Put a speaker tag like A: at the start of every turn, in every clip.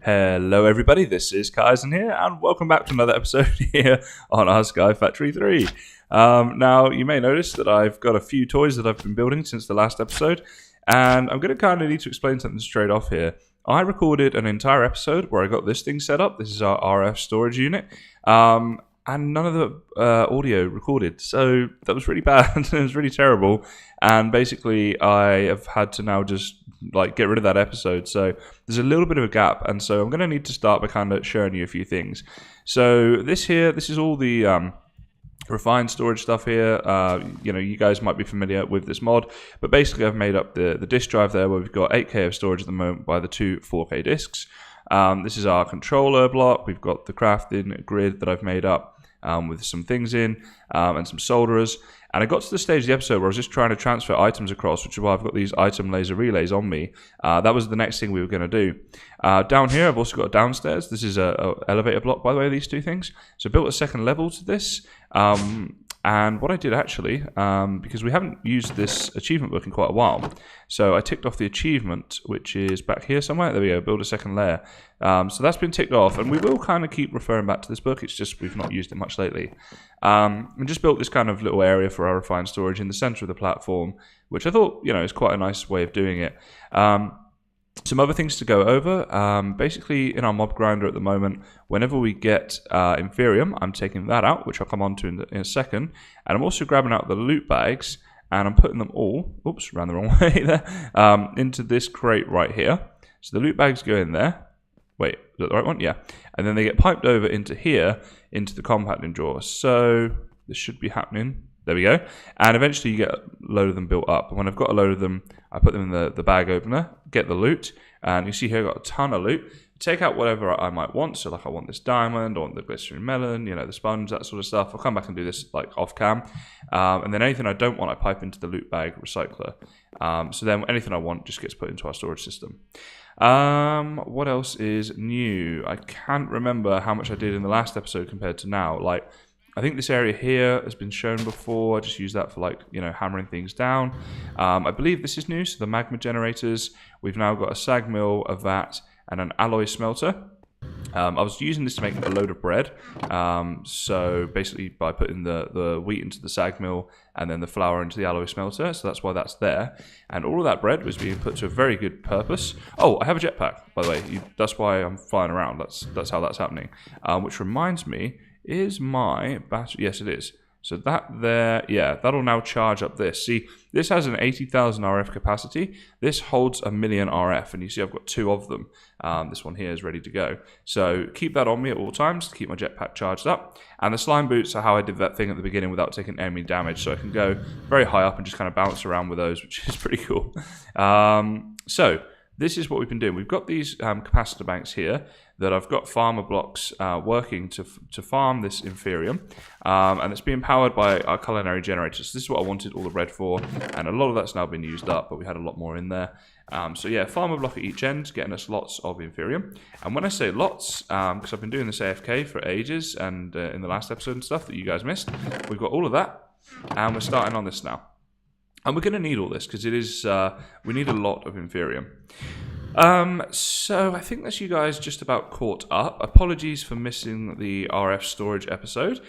A: Hello everybody, this is Kysen here, and welcome back to another episode here on our SkyFactory 3. Now, you may notice that I've got a few toys that I've been building since the last episode, and I'm going to kind of need to explain something straight off here. I recorded an entire episode where I got this thing set up. This is our RF storage unit, and none of the audio recorded, so that was really bad. It was really terrible, and basically I have had to now just get rid of that episode. So there's a little bit of a gap, and so I'm going to need to start by kind of showing you a few things. So this is all the refined storage stuff here. You guys might be familiar with this mod, but basically I've made up the disk drive there where we've got 8K of storage at the moment by the two 4K disks. This is our controller block. We've got the crafting grid that I've made up with some things in and some solderers. And I got to the stage of the episode where I was just trying to transfer items across, which is why I've got these item laser relays on me. That was the next thing we were going to do. Down here, I've also got a downstairs. This is a elevator block, by the way, these two things. So I built a second level to this. And what I did actually, because we haven't used this achievement book in quite a while, so I ticked off the achievement, which is back here somewhere. There we go, build a second layer. So that's been ticked off, and we will kind of keep referring back to this book. It's just we've not used it much lately. And just built this kind of little area for our refined storage in the center of the platform, which I thought, is quite a nice way of doing it. Some other things to go over. Basically, in our mob grinder at the moment, whenever we get Inferium, I'm taking that out, which I'll come on to in a second. And I'm also grabbing out the loot bags, and I'm putting them all, oops, ran the wrong way there, into this crate right here. So the loot bags go in there. Wait, is that the right one? Yeah. And then they get piped over into here, into the compacting drawer. So this should be happening. There we go. And eventually you get a load of them built up. And when I've got a load of them, I put them in the bag opener, get the loot. And you see here I've got a ton of loot. Take out whatever I might want. So I want this diamond, I want the glycerin melon, the sponge, that sort of stuff. I'll come back and do this off cam. And then anything I don't want, I pipe into the loot bag recycler. So then anything I want just gets put into our storage system. What else is new? I can't remember how much I did in the last episode compared to now. I think this area here has been shown before. I just use that for hammering things down. I believe this is new. So the Magmatic Generators, we've now got a sag mill, a vat, and an alloy smelter. I was using this to make a load of bread. So basically by putting the wheat into the sag mill and then the flour into the alloy smelter. So that's why that's there. And all of that bread was being put to a very good purpose. Oh, I have a jetpack, by the way. That's why I'm flying around. That's how that's happening. Which reminds me, is my battery? Yes, it is. So that there, yeah, that'll now charge up this. See, this has an 80,000 RF capacity. This holds 1,000,000 RF, and you see I've got two of them. This one here is ready to go. So keep that on me at all times to keep my jetpack charged up. And the slime boots are how I did that thing at the beginning without taking enemy damage. So I can go very high up and just kind of bounce around with those, which is pretty cool. So this is what we've been doing. We've got these capacitor banks here that I've got farmer blocks working to farm this Inferium. And it's being powered by our culinary generators. So this is what I wanted all the red for. And a lot of that's now been used up, but we had a lot more in there. So yeah, farmer block at each end, getting us lots of Inferium. And when I say lots, because I've been doing this AFK for ages, and in the last episode and stuff that you guys missed, we've got all of that. And we're starting on this now. And we're going to need all this because it is we need a lot of Inferium. So I think that's you guys just about caught up. Apologies for missing the RF storage episode.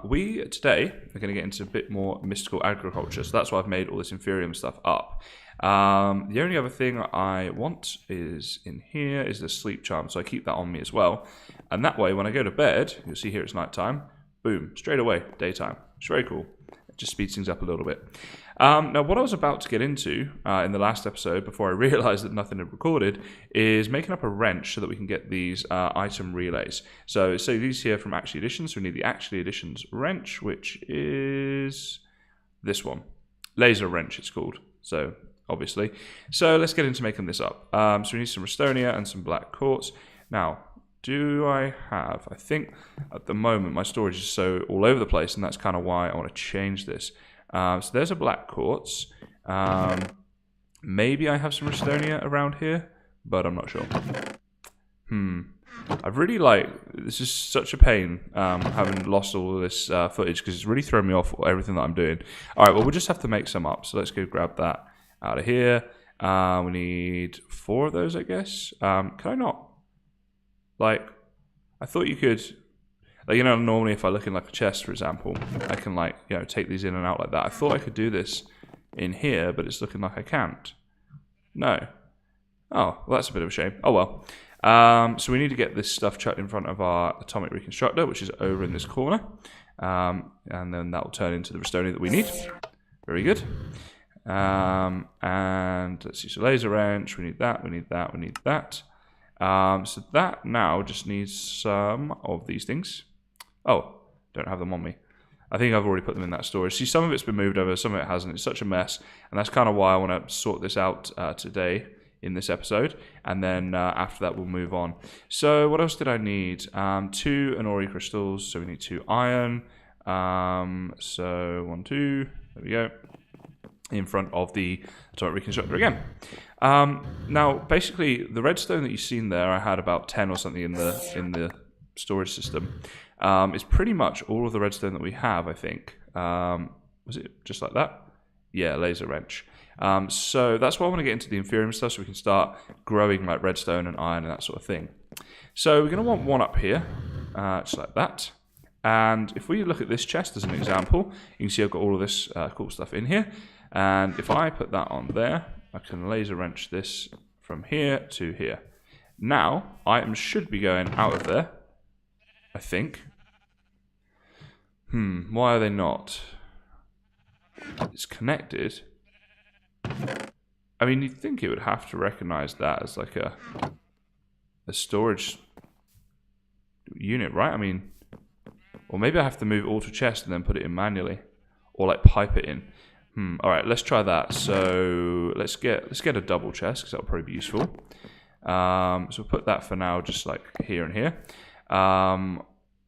A: We today are going to get into a bit more mystical agriculture. So that's why I've made all this Inferium stuff up. The only other thing I want is in here is the sleep charm. So I keep that on me as well. And that way when I go to bed, you'll see here it's nighttime. Boom, straight away, daytime. It's very cool. Just speeds things up a little bit. Now, what I was about to get into in the last episode, before I realized that nothing had recorded, is making up a wrench so that we can get these item relays. So these here from Actually Editions. So we need the Actually Editions wrench, which is this one. Laser wrench, it's called. So, obviously. So, let's get into making this up. So we need some Restonia and some black quartz. Now, do I have... I think at the moment my storage is so all over the place, and that's kind of why I want to change this. So there's a black quartz. Maybe I have some Restonia around here, but I'm not sure. I've really this is such a pain having lost all of this footage because it's really thrown me off everything that I'm doing. Alright, well we'll just have to make some up. So let's go grab that out of here. We need 4 of those, I guess. Can I not? Like, I thought you could, like, you know, normally if I look in like a chest, for example, I can like, you know, take these in and out like that. I thought I could do this in here, but it's looking like I can't. No. Oh, well, that's a bit of a shame. Oh well. So we need to get this stuff chucked in front of our atomic reconstructor, which is over in this corner. And then that will turn into the redstone that we need. Very good. And let's see, so laser wrench, we need that, we need that, we need that. So that now just needs some of these things. Oh, don't have them on me. I think I've already put them in that storage. See, some of it's been moved over, some of it hasn't. It's such a mess. And that's kind of why I want to sort this out today in this episode. And then after that, we'll move on. So what else did I need? 2 Anori crystals. So we need 2 iron. So 1, 2. There we go. In front of the atomic reconstructor again. Now, basically, the redstone that you've seen there, I had about 10 or something in the storage system. It's pretty much all of the redstone that we have, I think. Was it just like that? Yeah, laser wrench. So that's why I want to get into the inferium stuff, so we can start growing like redstone and iron and that sort of thing. So we're going to want one up here, just like that. And if we look at this chest as an example, you can see I've got all of this cool stuff in here. And if I put that on there, I can laser wrench this from here to here. Now, items should be going out of there, I think. Why are they not? It's connected. I mean, you'd think it would have to recognize that as like a storage unit, right? I mean, or maybe I have to move it all to chest and then put it in manually, or like pipe it in. All right, let's try that. So let's get a double chest because that'll probably be useful. So we'll put that for now, just like here and here.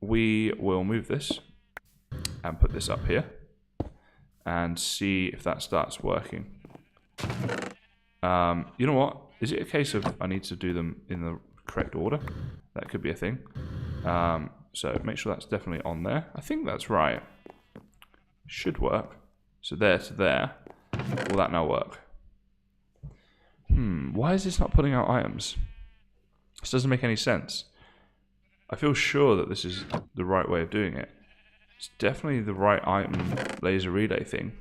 A: We will move this and put this up here and see if that starts working. You know what? Is it a case of I need to do them in the correct order? That could be a thing. So make sure that's definitely on there. I think that's right. Should work. So there to there. Will that now work? Why is this not putting out items? This doesn't make any sense. I feel sure that this is the right way of doing it. It's definitely the right item laser relay thing.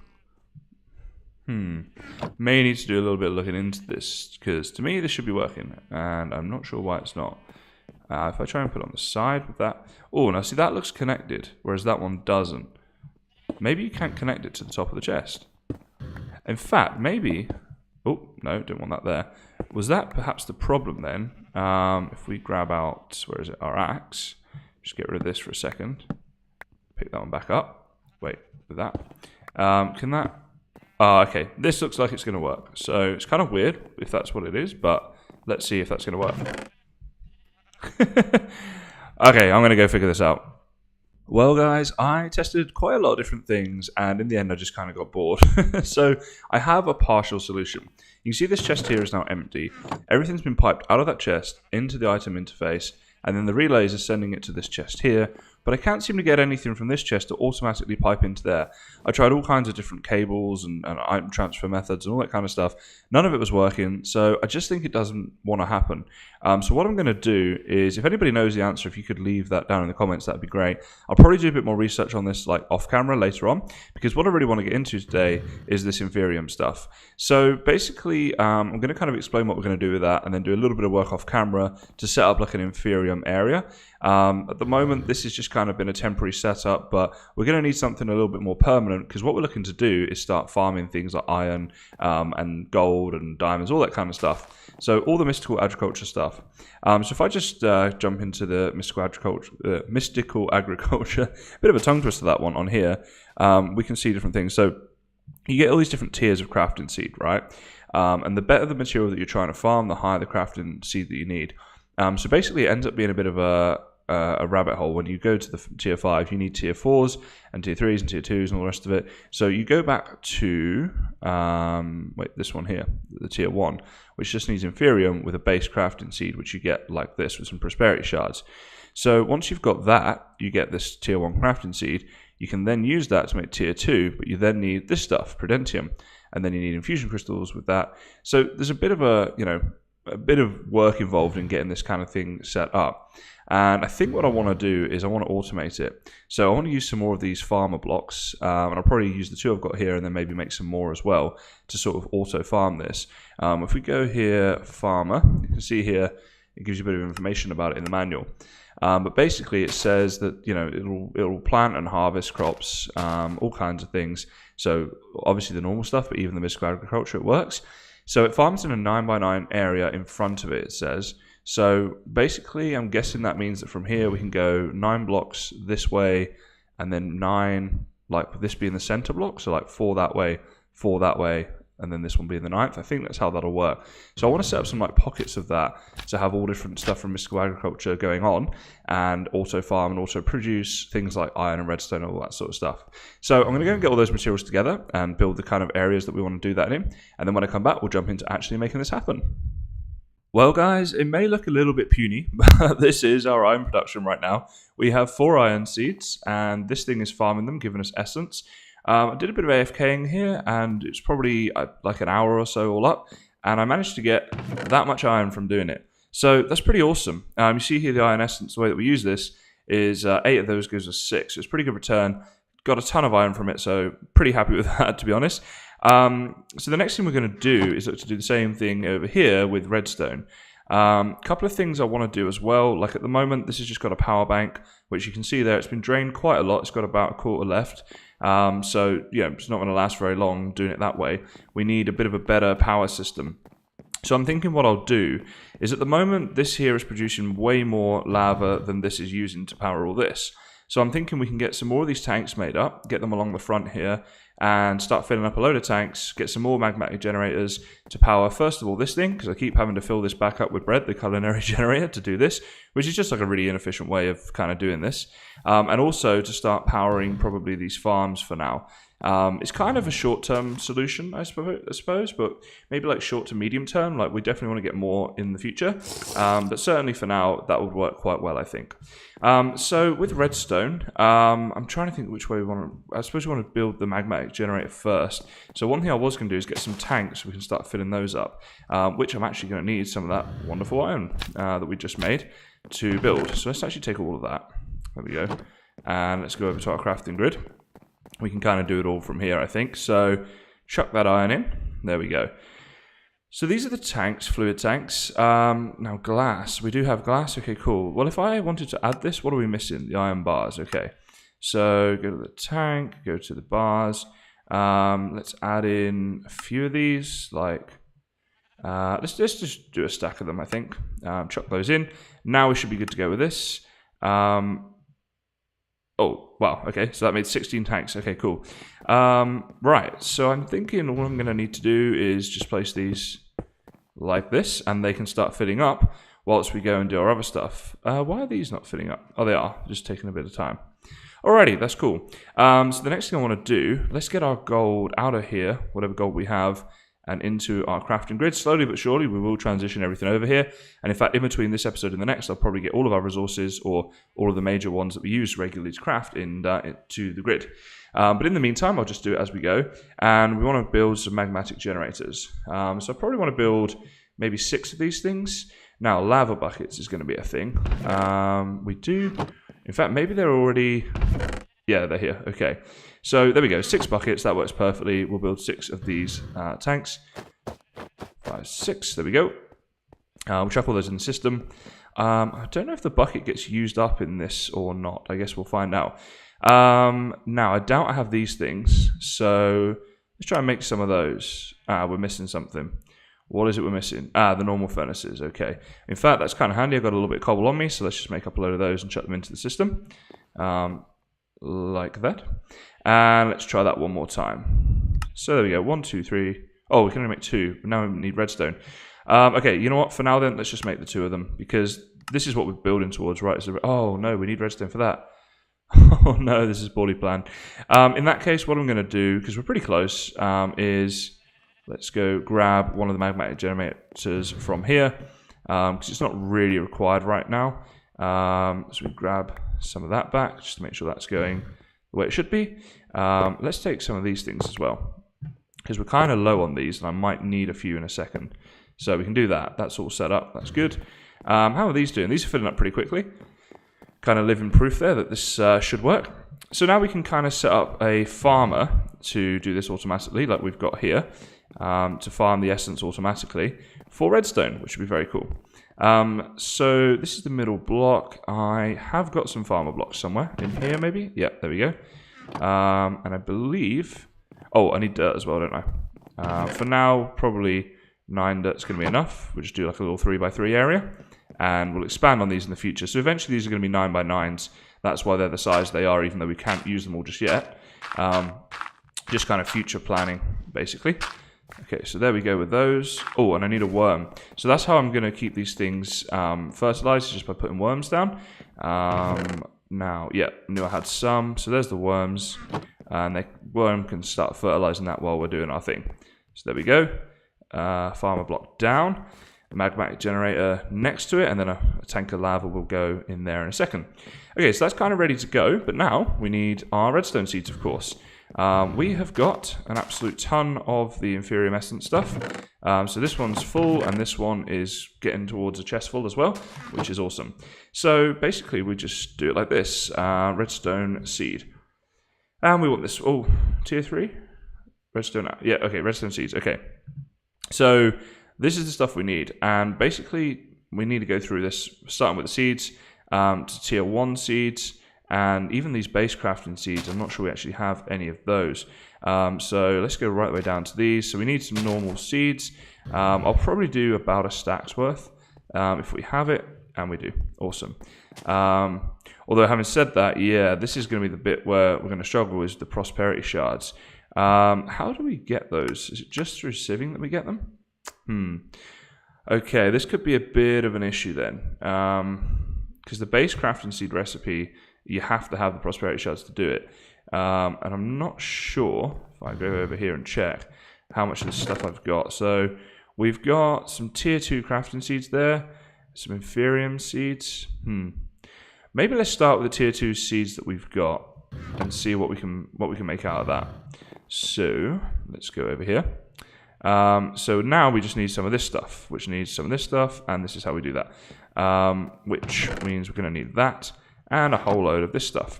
A: May need to do a little bit of looking into this, because to me this should be working, and I'm not sure why it's not. If I try and put it on the side with that... Oh, now see, that looks connected, whereas that one doesn't. Maybe you can't connect it to the top of the chest. In fact, maybe... Oh, no, don't want that there. Was that perhaps the problem then? If we grab out, where is it, our axe. Just get rid of this for a second. Pick that one back up. Wait, with that. Can that... okay, this looks like it's going to work. So it's kind of weird if that's what it is, but let's see if that's going to work. Okay, I'm going to go figure this out. Well, guys, I tested quite a lot of different things, and in the end, I just kind of got bored. So I have a partial solution. You can see this chest here is now empty. Everything's been piped out of that chest into the item interface, and then the relays are sending it to this chest here. But I can't seem to get anything from this chest to automatically pipe into there. I tried all kinds of different cables and item transfer methods and all that kind of stuff. None of it was working, so I just think it doesn't want to happen. So what I'm going to do is, if anybody knows the answer, if you could leave that down in the comments, that'd be great. I'll probably do a bit more research on this like off camera later on, because what I really want to get into today is this inferium stuff. So basically, I'm going to kind of explain what we're going to do with that, and then do a little bit of work off camera to set up like an inferium area. At the moment, this has just kind of been a temporary setup, but we're going to need something a little bit more permanent, because what we're looking to do is start farming things like iron and gold and diamonds, all that kind of stuff. So all the mystical agriculture stuff. So if I just jump into the mystical agriculture, bit of a tongue twister that one on here, we can see different things. So you get all these different tiers of crafting seed, right? And the better the material that you're trying to farm, the higher the crafting seed that you need. So basically it ends up being a bit of a rabbit hole. When you go to the tier 5, you need tier 4s and tier 3s and tier 2s and all the rest of it. So you go back to this one here, the tier 1, which just needs inferium with a base crafting seed, which you get like this with some prosperity shards. So once you've got that, you get this tier 1 crafting seed. You can then use that to make tier 2, but you then need this stuff, Prudentium, and then you need infusion crystals with that. So there's a bit of a, a bit of work involved in getting this kind of thing set up. And I think what I want to do is I want to automate it. So I want to use some more of these farmer blocks, and I'll probably use the 2 I've got here and then maybe make some more as well to sort of auto farm this. If we go here, farmer, you can see here it gives you a bit of information about it in the manual. But basically it says that, you know, it'll plant and harvest crops, all kinds of things. So obviously the normal stuff, but even the mystical agriculture, it works. So it farms in a 9x9 area in front of it, it says. So basically I'm guessing that means that from here we can go 9 blocks this way, and then 9, like this being the center block, so like 4 that way, 4 that way, and then this one being the 9th. I think that's how that'll work. So I want to set up some like pockets of that to have all different stuff from mystical agriculture going on, and auto farm and also produce things like iron and redstone and all that sort of stuff. So I'm going to go and get all those materials together and build the kind of areas that we want to do that in. And then when I come back, we'll jump into actually making this happen. Well guys, it may look a little bit puny, but this is our iron production right now. We have 4 iron seeds, and this thing is farming them, giving us essence. I did a bit of AFKing here, and it's probably like an hour or so all up, and I managed to get that much iron from doing it. So that's pretty awesome. You see here the iron essence, the way that we use this is 8 of those gives us 6, so it's a pretty good return. Got a ton of iron from it, so pretty happy with that, to be honest. So the next thing we're going to do is look to do the same thing over here with redstone. Couple of things I want to do as well. Like at the moment, this has just got a power bank, which you can see there. It's been drained quite a lot. It's got about a quarter left. So yeah, it's not going to last very long doing it that way. We need a bit of a better power system. So I'm thinking what I'll do is at the moment, this here is producing way more lava than this is using to power all this. So I'm thinking we can get some more of these tanks made up, get them along the front here, and start filling up a load of tanks, get some more magmatic generators to power, first of all, this thing, because I keep having to fill this back up with bread, the culinary generator, to do this, which is just like a really inefficient way of kind of doing this. And also to start powering probably these farms for now. It's kind of a short-term solution, I suppose, but maybe like short to medium term, like we definitely want to get more in the future. But certainly for now, that would work quite well, I think. So with redstone, I'm trying to think which way we want to, I suppose we want to build the magmatic generator first. So one thing I was going to do is get some tanks so we can start filling those up, which I'm actually going to need some of that wonderful iron that we just made to build. So let's actually take all of that. There we go. And let's go over to our crafting grid. We can kind of do it all from here, I think. So chuck that iron in. There we go. So these are the tanks, fluid tanks. Now glass. We do have glass. Okay, cool. Well, if I wanted to add this, what are we missing? The iron bars. Okay. So go to the tank, go to the bars. Let's add in a few of these. Like, let's just do a stack of them, I think. Chuck those in. Now we should be good to go with this. Oh, wow, okay, so that made 16 tanks. Okay, cool. Right, so I'm thinking what I'm going to need to do is just place these like this, and they can start filling up whilst we go and do our other stuff. Why are these not filling up? Oh, they are, just taking a bit of time. Alrighty, that's cool. So the next thing I want to do, let's get our gold out of here, whatever gold we have, and into our crafting grid. Slowly but surely, we will transition everything over here. And in fact, in between this episode and the next, I'll probably get all of our resources, or all of the major ones that we use regularly to craft, into the grid. But in the meantime, I'll just do it as we go. And we want to build some magmatic generators. So I probably want to build maybe 6 of these things. Now, lava buckets is going to be a thing. We do... In fact, maybe they're already... Yeah, they're here. Okay. So there we go. 6 buckets. That works perfectly. We'll build 6 of these tanks. 5, 6. There we go. We'll chuck all those in the system. I don't know if the bucket gets used up in this or not. I guess we'll find out. Now, I doubt I have these things. So let's try and make some of those. We're missing something. What is it we're missing? The normal furnaces. Okay. In fact, that's kind of handy. I've got a little bit of cobble on me. So let's just make up a load of those and chuck them into the system. Like that. And let's try that one more time. So there we go. 1, 2, 3. Oh, we can only make 2. But now we need redstone. Okay, you know what? For now then, let's just make the 2 of them. Because this is what we're building towards, right? So, oh no, we need redstone for that. Oh no, this is poorly planned. In that case, what I'm going to do, because we're pretty close, is let's go grab one of the magmatic generators from here. Because it's not really required right now. So we grab some of that back, just to make sure that's going the way it should be. Let's take some of these things as well, because we're kind of low on these, and I might need a few in a second. So we can do that. That's all set up. That's good. How are these doing? These are filling up pretty quickly. Kind of living proof there that this should work. So now we can kind of set up a farmer to do this automatically, like we've got here, to farm the essence automatically for redstone, which would be very cool. So this is the middle block. I have got some farmer blocks somewhere in here, maybe. Yeah, there we go. And I believe, oh, I need dirt as well, don't I? For now, probably 9 dirt's going to be enough. We'll just do like a little 3x3 area, and we'll expand on these in the future. So eventually these are going to be 9x9s. That's why they're the size they are, even though we can't use them all just yet. Just kind of future planning, basically. Okay, so there we go with those. Oh, and I need a worm. So that's how I'm going to keep these things fertilized, just by putting worms down. Now, yeah, knew I had some. So there's the worms. And the worm can start fertilizing that while we're doing our thing. So there we go. Farmer block down. A magmatic generator next to it, and then a tank of lava will go in there in a second. Okay, so that's kind of ready to go, but now we need our redstone seeds, of course. We have got an absolute ton of the inferium essence stuff. So this one's full, and this one is getting towards a chest full as well, which is awesome. So basically, we just do it like this. Redstone seed. And we want this, oh, tier 3? Redstone, yeah, okay, redstone seeds, okay. So this is the stuff we need, and basically we need to go through this, starting with the seeds, to tier 1 seeds, and even these base crafting seeds, I'm not sure we actually have any of those. So let's go right the way down to these. So we need some normal seeds. I'll probably do about a stack's worth, if we have it, and we do. Awesome. Although having said that, yeah, this is going to be the bit where we're going to struggle, is the prosperity shards. How do we get those? Is it just through sieving that we get them? Okay, this could be a bit of an issue then, because the base crafting seed recipe, you have to have the prosperity shards to do it, and I'm not sure, if I go over here and check how much of this stuff I've got. So we've got some tier 2 crafting seeds there, some inferium seeds. Maybe let's start with the tier 2 seeds that we've got and see what we can make out of that. So let's go over here. So now we just need some of this stuff, which needs some of this stuff, and this is how we do that. Which means we're going to need that and a whole load of this stuff.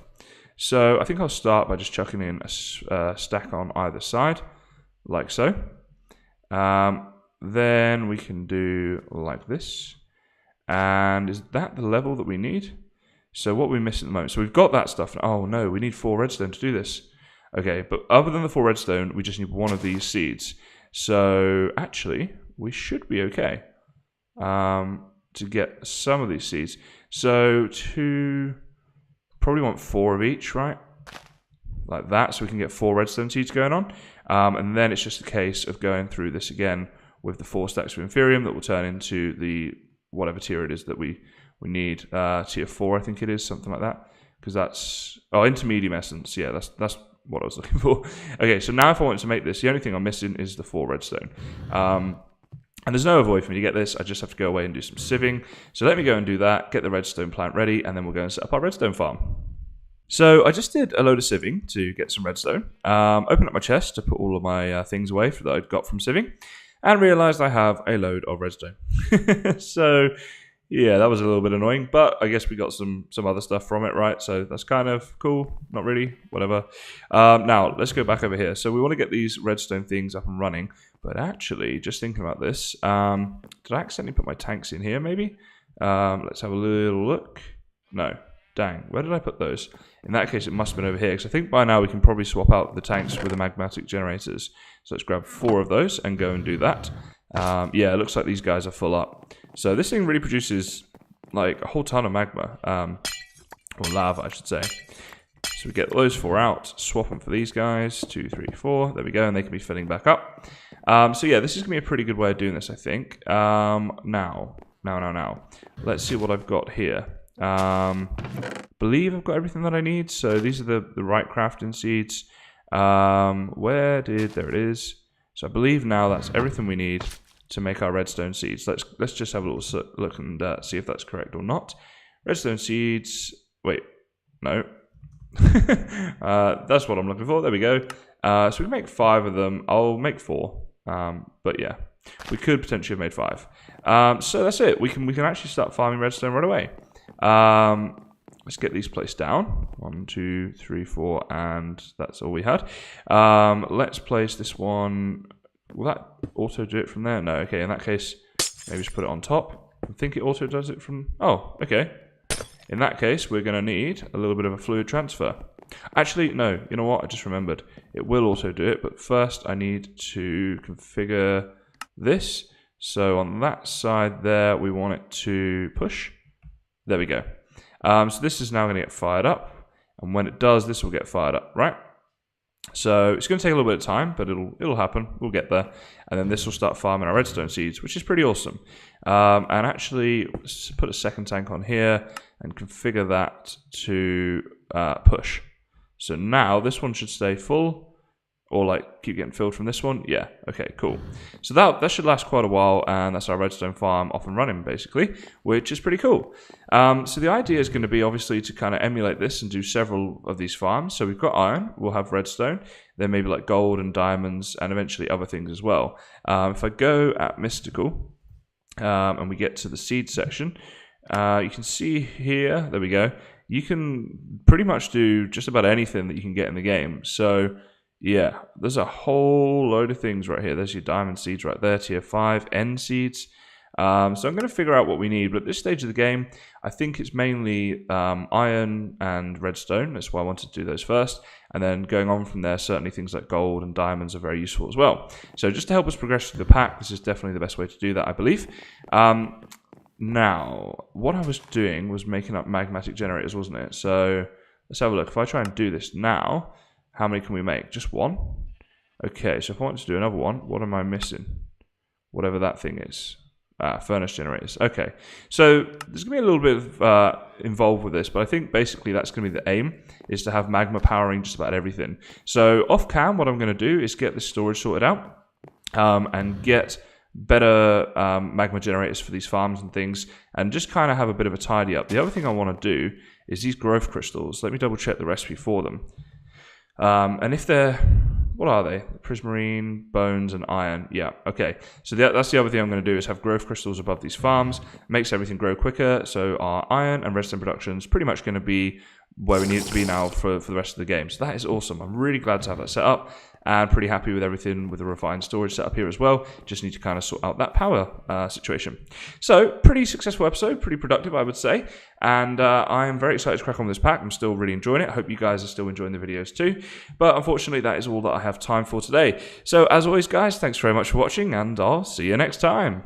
A: So I think I'll start by just chucking in a stack on either side, like so. Then we can do like this. And is that the level that we need? So what we're missing at the moment, so we've got that stuff. Oh no, we need 4 redstone to do this. Okay, but other than the 4 redstone, we just need 1 of these seeds. So actually, we should be okay to get some of these seeds. So probably want 4 of each, right? Like that, so we can get 4 redstone seeds going on. And then it's just a case of going through this again with the 4 stacks of inferium that will turn into the whatever tier it is that we need. Tier 4, I think it is, something like that. Because that's, oh, intermediate essence. Yeah, that's what I was looking for. Okay, so now if I want to make this, the only thing I'm missing is the 4 redstone. And there's no other way for me to get this. I just have to go away and do some sieving. So let me go and do that, get the redstone plant ready, and then we'll go and set up our redstone farm. So I just did a load of sieving to get some redstone. Opened up my chest to put all of my things away that I'd got from sieving, and realized I have a load of redstone. So yeah, that was a little bit annoying, but I guess we got some other stuff from it, right? So that's kind of cool. Not really, whatever. Now, let's go back over here. So we want to get these redstone things up and running, but actually, just thinking about this, did I accidentally put my tanks in here, maybe? Let's have a little look. No. Dang, where did I put those? In that case, it must have been over here, because I think by now we can probably swap out the tanks with the magmatic generators. So let's grab 4 of those and go and do that. Yeah, it looks like these guys are full up. So this thing really produces like a whole ton of magma, or lava, I should say. So we get those 4 out, swap them for these guys, 2, 3, 4. There we go, and they can be filling back up. So yeah, this is gonna be a pretty good way of doing this, I think. Now, let's see what I've got here. Believe I've got everything that I need. So these are the right crafting seeds. There it is. So I believe now that's everything we need to make our redstone seeds. Let's just have a little look and see if that's correct or not. Redstone seeds. Wait, no. That's what I'm looking for. There we go. So we can make 5 of them. I'll make 4. But yeah. We could potentially have made 5. So that's it. We can actually start farming redstone right away. Let's get these placed down. 1, 2, 3, 4, and that's all we had. Let's place this one. Will that auto do it from there? No. Okay, in that case, maybe just put it on top. I think it auto does it from... Oh, okay. In that case, we're going to need a little bit of a fluid transfer. Actually, no. You know what? I just remembered. It will also do it, but first I need to configure this. So on that side there, we want it to push. There we go. So this is now going to get fired up, and when it does, this will get fired up, right? So it's going to take a little bit of time, but it'll happen. We'll get there, and then this will start farming our redstone seeds, which is pretty awesome. And actually, let's put a second tank on here and configure that to push. So now this one should stay full. Or like keep getting filled from this one. Yeah, okay, cool. So that should last quite a while, and that's our redstone farm off and running basically, which is pretty cool. So the idea is going to be obviously to kind of emulate this and do several of these farms. So we've got iron, we'll have redstone, then maybe like gold and diamonds, and eventually other things as well. If I go at mystical, and we get to the seed section, you can see here, there we go, you can pretty much do just about anything that you can get in the game. So yeah, there's a whole load of things right here. There's your diamond seeds right there, tier 5, end seeds. So I'm going to figure out what we need, but at this stage of the game, I think it's mainly iron and redstone. That's why I wanted to do those first. And then going on from there, certainly things like gold and diamonds are very useful as well. So just to help us progress through the pack, this is definitely the best way to do that, I believe. Now, what I was doing was making up magmatic generators, wasn't it? So let's have a look. If I try and do this now, how many can we make? Just one? Okay, so if I want to do another one, what am I missing? Whatever that thing is. Furnace generators. Okay, so there's going to be a little bit of involved with this, but I think basically that's going to be the aim, is to have magma powering just about everything. So off cam, what I'm going to do is get this storage sorted out and get better magma generators for these farms and things, and just kind of have a bit of a tidy up. The other thing I want to do is these growth crystals. Let me double check the recipe for them. And if they're, what are they? Prismarine, bones, and iron. Yeah, okay. So that's the other thing I'm going to do, is have growth crystals above these farms. Makes everything grow quicker. So our iron and redstone production is pretty much going to be where we need it to be now for the rest of the game. So that is awesome. I'm really glad to have that set up, and pretty happy with everything with the refined storage set up here as well. Just need to kind of sort out that power situation. So pretty successful episode, pretty productive, I would say. And I am very excited to crack on with this pack. I'm still really enjoying it. I hope you guys are still enjoying the videos too. But unfortunately, that is all that I have time for today. So as always, guys, thanks very much for watching, and I'll see you next time.